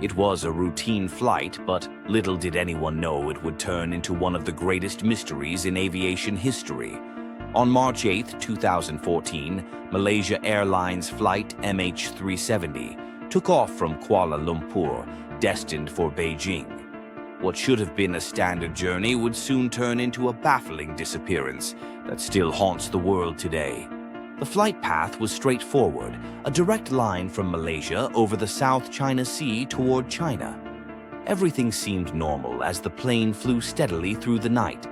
It was a routine flight, but little did anyone know it would turn into one of the greatest mysteries in aviation history. On March 8, 2014, Malaysia Airlines flight MH370 took off from Kuala Lumpur, destined for Beijing. What should have been a standard journey would soon turn into a baffling disappearance that still haunts the world today. The flight path was straightforward, a direct line from Malaysia over the South China Sea toward China. Everything seemed normal as the plane flew steadily through the night.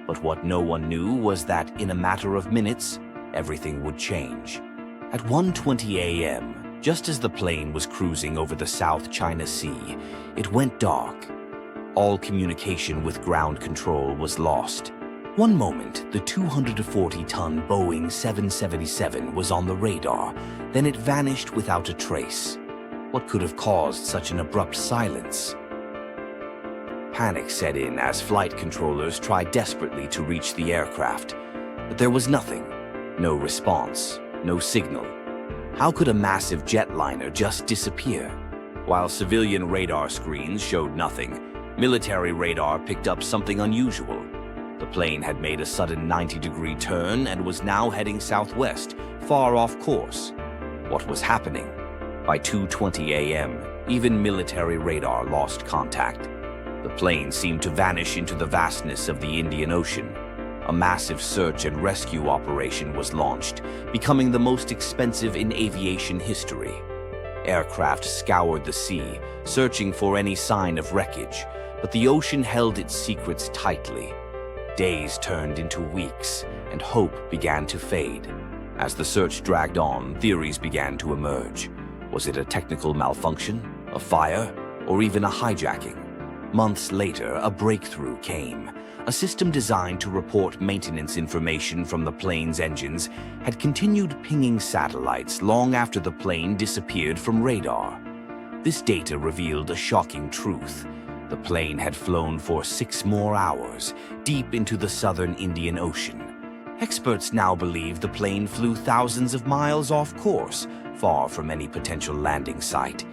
But what no one knew was that in a matter of minutes, everything would change. At 1:20 a.m., just as the plane was cruising over the South China Sea, it went dark. All communication with ground control was lost. One moment, the 240-ton Boeing 777 was on the radar, then it vanished without a trace. What could have caused such an abrupt silence? Panic set in as flight controllers tried desperately to reach the aircraft. But there was nothing. No response, no signal. How could a massive jetliner just disappear? While civilian radar screens showed nothing, military radar picked up something unusual. The plane had made a sudden 90-degree turn and was now heading southwest, far off course. What was happening? By 2:20 a.m., even military radar lost contact. The plane seemed to vanish into the vastness of the Indian Ocean. A massive search and rescue operation was launched, becoming the most expensive in aviation history. Aircraft scoured the sea, searching for any sign of wreckage, but the ocean held its secrets tightly. Days turned into weeks, and hope began to fade. As the search dragged on, theories began to emerge. Was it a technical malfunction, a fire, or even a hijacking? Months later, a breakthrough came. A system designed to report maintenance information from the plane's engines had continued pinging satellites long after the plane disappeared from radar. This data revealed a shocking truth. The plane had flown for 6 more hours, deep into the southern Indian Ocean. Experts now believe the plane flew thousands of miles off course, far from any potential landing site.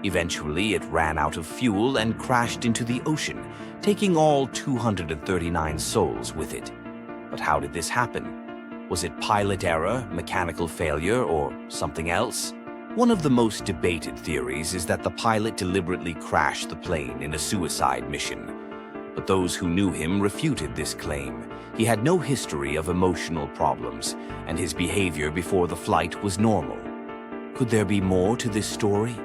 Eventually, it ran out of fuel and crashed into the ocean, taking all 239 souls with it. But how did this happen? Was it pilot error, mechanical failure, or something else? One of the most debated theories is that the pilot deliberately crashed the plane in a suicide mission. But those who knew him refuted this claim. He had no history of emotional problems, and his behavior before the flight was normal. Could there be more to this story?